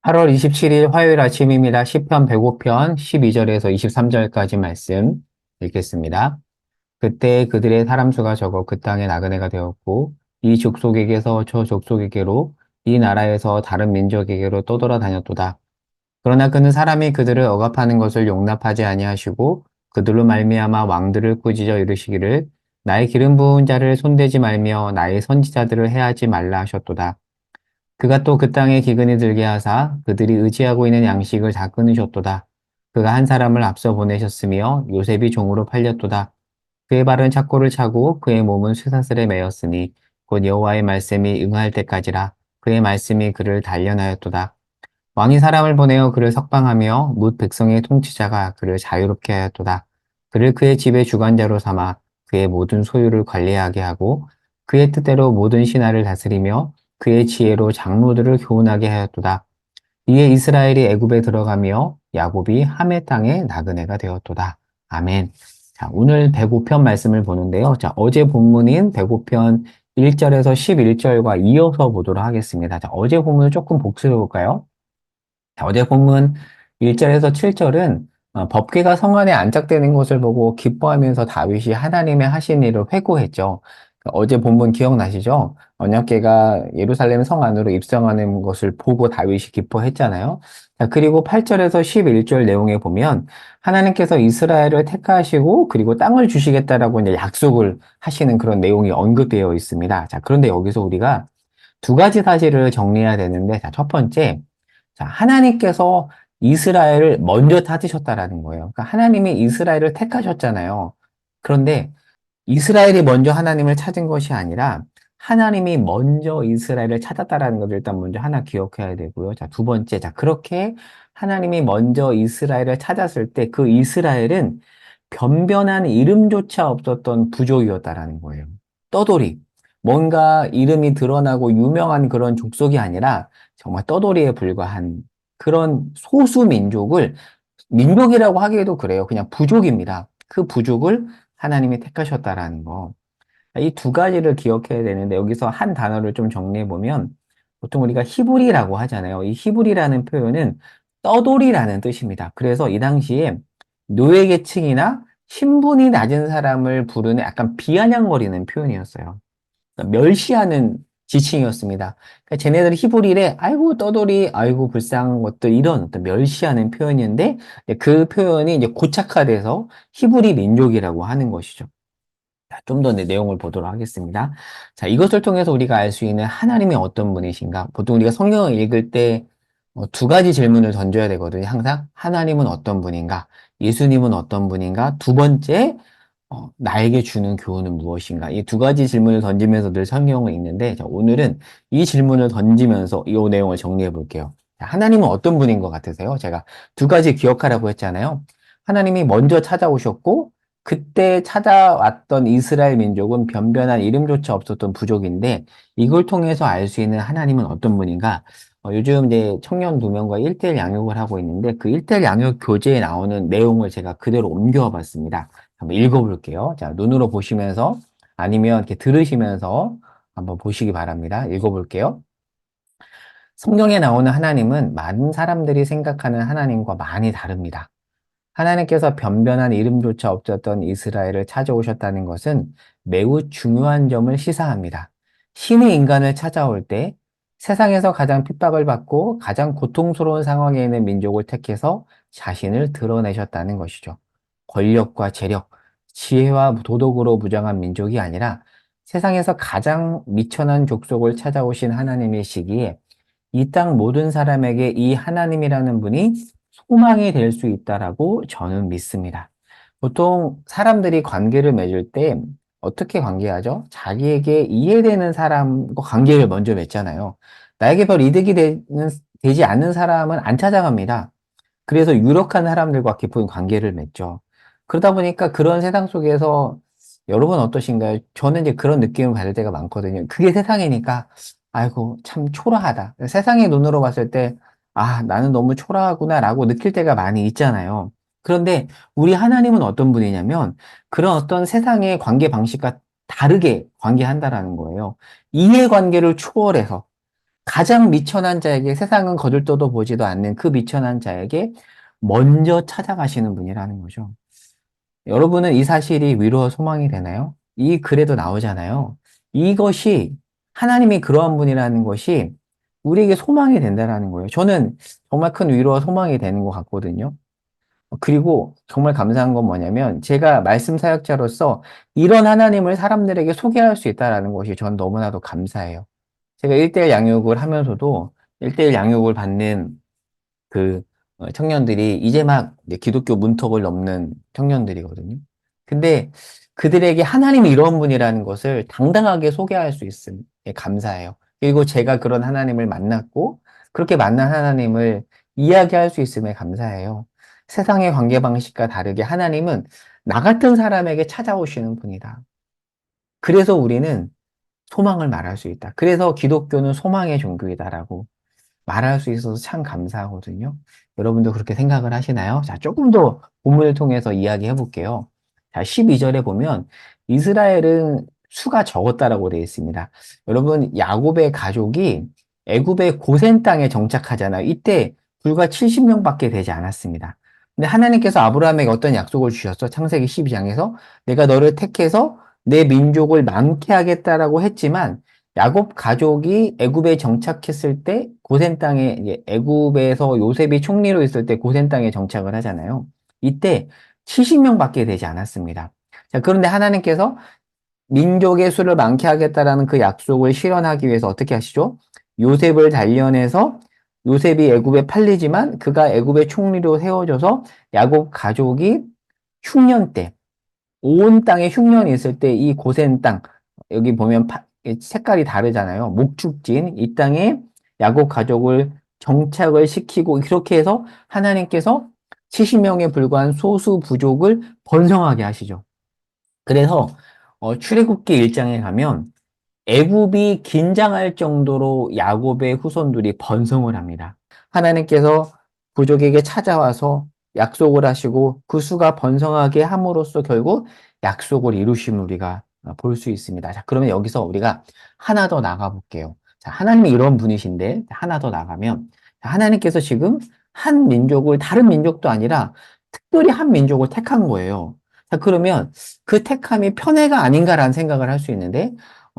8월 27일 화요일 아침입니다. 시편 105편 12절에서 23절까지 말씀 읽겠습니다. 그때 그들의 사람 수가 적어 그 땅에 나그네가 되었고 이 족속에게서 저 족속에게로 이 나라에서 다른 민족에게로 떠돌아다녔도다. 그러나 그는 사람이 그들을 억압하는 것을 용납하지 아니하시고 그들로 말미암아 왕들을 꾸짖어 이르시기를 나의 기름 부은 자를 손대지 말며 나의 선지자들을 해하지 말라 하셨도다. 그가 또 그 땅에 기근이 들게 하사 그들이 의지하고 있는 양식을 다 끊으셨도다. 그가 한 사람을 앞서 보내셨으며 요셉이 종으로 팔렸도다. 그의 발은 착고를 차고 그의 몸은 쇠사슬에 매였으니 곧 여호와의 말씀이 응할 때까지라. 그의 말씀이 그를 단련하였도다. 왕이 사람을 보내어 그를 석방하며 뭇 백성의 통치자가 그를 자유롭게 하였도다. 그를 그의 집의 주관자로 삼아 그의 모든 소유를 관리하게 하고 그의 뜻대로 모든 신하를 다스리며 그의 지혜로 장로들을 교훈하게 하였도다. 이에 이스라엘이 애굽에 들어가며 야곱이 함의 땅에 나그네가 되었도다. 아멘. 자, 오늘 105편 말씀을 보는데요. 자, 어제 본문인 105편 1절에서 11절과 이어서 보도록 하겠습니다. 자, 어제 본문을 조금 복습해 볼까요? 자, 어제 본문 1절에서 7절은 법궤가 성 안에 안착되는 것을 보고 기뻐하면서 다윗이 하나님의 하신 일을 회고했죠. 어제 본문 기억나시죠? 언약궤가 예루살렘 성 안으로 입성하는 것을 보고 다윗이 기뻐했잖아요. 자, 그리고 8절에서 11절 내용에 보면 하나님께서 이스라엘을 택하시고 그리고 땅을 주시겠다라고 이제 약속을 하시는 그런 내용이 언급되어 있습니다. 자, 그런데 여기서 우리가 두 가지 사실을 정리해야 되는데, 자, 첫 번째, 자, 하나님께서 이스라엘을 먼저 찾으셨다라는 거예요. 그러니까 하나님이 이스라엘을 택하셨잖아요. 그런데 이스라엘이 먼저 하나님을 찾은 것이 아니라 하나님이 먼저 이스라엘을 찾았다라는 것을 일단 먼저 하나 기억해야 되고요. 자, 두 번째, 자, 그렇게 하나님이 먼저 이스라엘을 찾았을 때 그 이스라엘은 변변한 이름조차 없었던 부족이었다라는 거예요. 떠돌이. 뭔가 이름이 드러나고 유명한 그런 족속이 아니라 정말 떠돌이에 불과한 그런 소수 민족이라고 하기에도 그래요. 그냥 부족입니다. 그 부족을 하나님이 택하셨다라는 거. 이 두 가지를 기억해야 되는데 여기서 한 단어를 좀 정리해 보면 보통 우리가 히브리라고 하잖아요. 이 히브리라는 표현은 떠돌이라는 뜻입니다. 그래서 이 당시에 노예계층이나 신분이 낮은 사람을 부르는 약간 비아냥거리는 표현이었어요. 그러니까 멸시하는 지칭이었습니다. 그러니까 쟤네들 히브리래, 아이고 떠돌이, 아이고 불쌍한 것들 이런 어떤 멸시하는 표현인데 그 표현이 이제 고착화돼서 히브리 민족이라고 하는 것이죠. 좀 더 내용을 보도록 하겠습니다. 자, 이것을 통해서 우리가 알 수 있는 하나님이 어떤 분이신가? 보통 우리가 성경을 읽을 때 두 가지 질문을 던져야 되거든요. 항상 하나님은 어떤 분인가? 예수님은 어떤 분인가? 두 번째, 나에게 주는 교훈은 무엇인가? 이 두 가지 질문을 던지면서 늘 성경을 읽는데, 자, 오늘은 이 질문을 던지면서 이 내용을 정리해 볼게요. 자, 하나님은 어떤 분인 것 같으세요? 제가 두 가지 기억하라고 했잖아요. 하나님이 먼저 찾아오셨고, 그때 찾아왔던 이스라엘 민족은 변변한 이름조차 없었던 부족인데, 이걸 통해서 알 수 있는 하나님은 어떤 분인가? 요즘 이제 청년 두 명과 1대1 양육을 하고 있는데, 그 1대1 양육 교재에 나오는 내용을 제가 그대로 옮겨 봤습니다. 한번 읽어볼게요. 자, 눈으로 보시면서 아니면 이렇게 들으시면서 한번 보시기 바랍니다. 읽어볼게요. 성경에 나오는 하나님은 많은 사람들이 생각하는 하나님과 많이 다릅니다. 하나님께서 변변한 이름조차 없었던 이스라엘을 찾아오셨다는 것은 매우 중요한 점을 시사합니다. 신이 인간을 찾아올 때 세상에서 가장 핍박을 받고 가장 고통스러운 상황에 있는 민족을 택해서 자신을 드러내셨다는 것이죠. 권력과 재력, 지혜와 도덕으로 무장한 민족이 아니라 세상에서 가장 미천한 족속을 찾아오신 하나님이시기에 이 땅 모든 사람에게 이 하나님이라는 분이 소망이 될 수 있다라고 저는 믿습니다. 보통 사람들이 관계를 맺을 때 어떻게 관계하죠? 자기에게 이해되는 사람과 관계를 먼저 맺잖아요. 나에게 별 이득이 되지 않는 사람은 안 찾아갑니다. 그래서 유력한 사람들과 깊은 관계를 맺죠. 그러다 보니까 그런 세상 속에서 여러분 어떠신가요? 저는 이제 그런 느낌을 받을 때가 많거든요. 그게 세상이니까, 아이고, 참 초라하다. 세상의 눈으로 봤을 때, 아, 나는 너무 초라하구나라고 느낄 때가 많이 있잖아요. 그런데 우리 하나님은 어떤 분이냐면, 그런 어떤 세상의 관계 방식과 다르게 관계한다라는 거예요. 이해관계를 초월해서, 가장 미천한 자에게 세상은 거들떠도 보지도 않는 그 미천한 자에게 먼저 찾아가시는 분이라는 거죠. 여러분은 이 사실이 위로와 소망이 되나요? 이 글에도 나오잖아요. 이것이 하나님이 그러한 분이라는 것이 우리에게 소망이 된다라는 거예요. 저는 정말 큰 위로와 소망이 되는 것 같거든요. 그리고 정말 감사한 건 뭐냐면 제가 말씀 사역자로서 이런 하나님을 사람들에게 소개할 수 있다는 것이 전 너무나도 감사해요. 제가 1대1 양육을 하면서도 1대1 양육을 받는 그 청년들이 이제 막 이제 기독교 문턱을 넘는 청년들이거든요. 근데 그들에게 하나님이 이런 분이라는 것을 당당하게 소개할 수 있음에 감사해요. 그리고 제가 그런 하나님을 만났고 그렇게 만난 하나님을 이야기할 수 있음에 감사해요. 세상의 관계 방식과 다르게 하나님은 나 같은 사람에게 찾아오시는 분이다. 그래서 우리는 소망을 말할 수 있다. 그래서 기독교는 소망의 종교이다라고 말할 수 있어서 참 감사하거든요. 여러분도 그렇게 생각을 하시나요? 자, 조금 더 본문을 통해서 이야기해 볼게요. 자, 12절에 보면 이스라엘은 수가 적었다라고 되어 있습니다. 여러분, 야곱의 가족이 애굽의 고센 땅에 정착하잖아요. 이때 불과 70명밖에 되지 않았습니다. 근데 하나님께서 아브라함에게 어떤 약속을 주셨어? 창세기 12장에서 내가 너를 택해서 내 민족을 많게 하겠다라고 했지만 야곱 가족이 애굽에 정착했을 때 고센 땅에 이제 애굽에서 요셉이 총리로 있을 때 고센 땅에 정착을 하잖아요. 이때 70명밖에 되지 않았습니다. 자, 그런데 하나님께서 민족의 수를 많게 하겠다라는 그 약속을 실현하기 위해서 어떻게 하시죠? 요셉을 단련해서 요셉이 애굽에 팔리지만 그가 애굽의 총리로 세워져서 야곱 가족이 흉년 때 온 땅에 흉년이 있을 때 이 고센 땅, 여기 보면 색깔이 다르잖아요. 목축지인 이 땅에 야곱 가족을 정착을 시키고 이렇게 해서 하나님께서 70명에 불과한 소수 부족을 번성하게 하시죠. 그래서 출애굽기 1장에 가면 애굽이 긴장할 정도로 야곱의 후손들이 번성을 합니다. 하나님께서 부족에게 찾아와서 약속을 하시고 그 수가 번성하게 함으로써 결국 약속을 이루심을 우리가 볼 수 있습니다. 자, 그러면 여기서 우리가 하나 더 나가 볼게요. 자, 하나님이 이런 분이신데 하나 더 나가면 하나님께서 지금 한 민족을 다른 민족도 아니라 특별히 한 민족을 택한 거예요. 자, 그러면 그 택함이 편애가 아닌가라는 생각을 할 수 있는데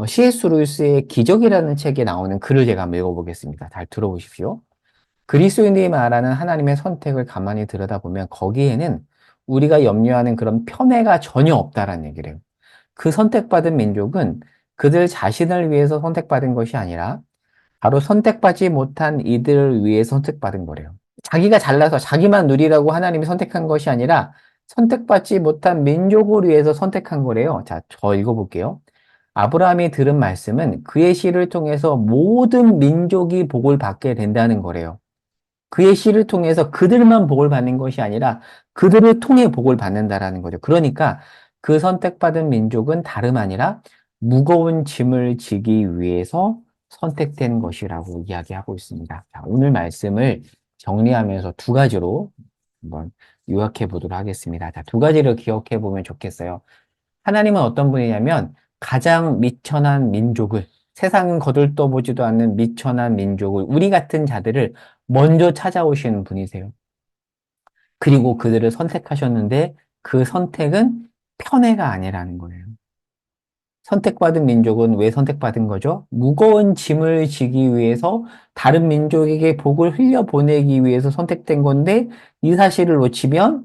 C.S. 루이스의 기적이라는 책에 나오는 글을 제가 한번 읽어보겠습니다. 잘 들어보십시오. 그리스도인들이 말하는 하나님의 선택을 가만히 들여다보면 거기에는 우리가 염려하는 그런 편애가 전혀 없다라는 얘기를 해요. 그 선택받은 민족은 그들 자신을 위해서 선택받은 것이 아니라 바로 선택받지 못한 이들을 위해 선택받은 거래요. 자기가 잘나서 자기만 누리라고 하나님이 선택한 것이 아니라 선택받지 못한 민족을 위해서 선택한 거래요. 자, 저 읽어볼게요. 아브라함이 들은 말씀은 그의 씨를 통해서 모든 민족이 복을 받게 된다는 거래요. 그의 씨를 통해서 그들만 복을 받는 것이 아니라 그들을 통해 복을 받는다라는 거죠. 그러니까 그 선택받은 민족은 다름 아니라 무거운 짐을 지기 위해서 선택된 것이라고 이야기하고 있습니다. 자, 오늘 말씀을 정리하면서 두 가지로 한번 요약해 보도록 하겠습니다. 자, 두 가지를 기억해 보면 좋겠어요. 하나님은 어떤 분이냐면 가장 미천한 민족을 세상은 거들떠보지도 않는 미천한 민족을 우리 같은 자들을 먼저 찾아오시는 분이세요. 그리고 그들을 선택하셨는데 그 선택은 편애가 아니라는 거예요. 선택받은 민족은 왜 선택받은 거죠? 무거운 짐을 지기 위해서 다른 민족에게 복을 흘려보내기 위해서 선택된 건데 이 사실을 놓치면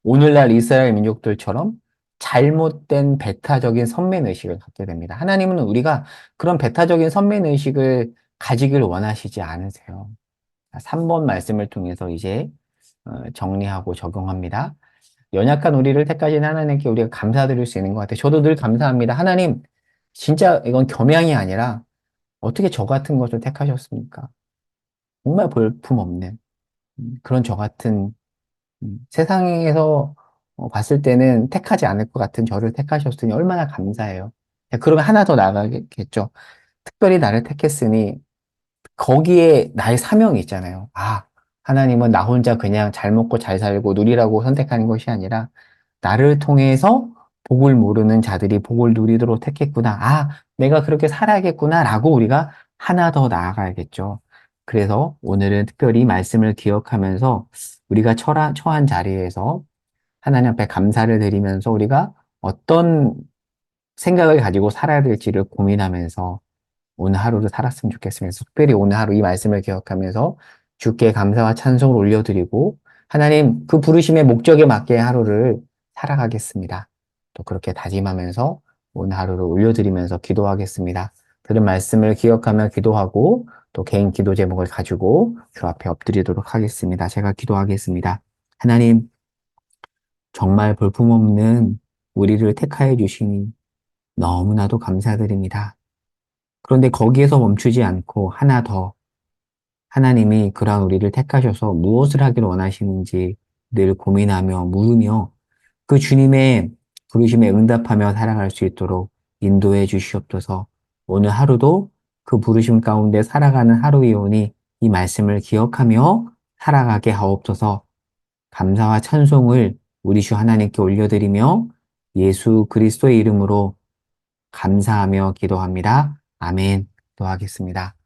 오늘날 이스라엘 민족들처럼 잘못된 배타적인 선민의식을 갖게 됩니다. 하나님은 우리가 그런 배타적인 선민의식을 가지길 원하시지 않으세요. 3번 말씀을 통해서 이제 정리하고 적용합니다. 연약한 우리를 택하신 하나님께 우리가 감사드릴 수 있는 것 같아요. 저도 늘 감사합니다. 하나님, 진짜 이건 겸양이 아니라 어떻게 저 같은 것을 택하셨습니까? 정말 볼품없는 그런 저 같은 세상에서 봤을 때는 택하지 않을 것 같은 저를 택하셨으니 얼마나 감사해요. 그러면 하나 더 나가겠죠. 특별히 나를 택했으니 거기에 나의 사명이 있잖아요. 아, 하나님은 나 혼자 그냥 잘 먹고 잘 살고 누리라고 선택하는 것이 아니라 나를 통해서 복을 모르는 자들이 복을 누리도록 택했구나. 아, 내가 그렇게 살아야겠구나. 라고 우리가 하나 더 나아가야겠죠. 그래서 오늘은 특별히 말씀을 기억하면서 우리가 처한 자리에서 하나님 앞에 감사를 드리면서 우리가 어떤 생각을 가지고 살아야 될지를 고민하면서 오늘 하루를 살았으면 좋겠습니다. 특별히 오늘 하루 이 말씀을 기억하면서 주께 감사와 찬송을 올려드리고 하나님 그 부르심의 목적에 맞게 하루를 살아가겠습니다. 또 그렇게 다짐하면서 오늘 하루를 올려드리면서 기도하겠습니다. 들은 말씀을 기억하며 기도하고 또 개인 기도 제목을 가지고 주 앞에 엎드리도록 하겠습니다. 제가 기도하겠습니다. 하나님 정말 볼품없는 우리를 택하여 주시니 너무나도 감사드립니다. 그런데 거기에서 멈추지 않고 하나 더 하나님이 그러한 우리를 택하셔서 무엇을 하기를 원하시는지 늘 고민하며 물으며 그 주님의 부르심에 응답하며 살아갈 수 있도록 인도해 주시옵소서. 오늘 하루도 그 부르심 가운데 살아가는 하루이오니 이 말씀을 기억하며 살아가게 하옵소서. 감사와 찬송을 우리 주 하나님께 올려드리며 예수 그리스도의 이름으로 감사하며 기도합니다. 아멘. 기도하겠습니다.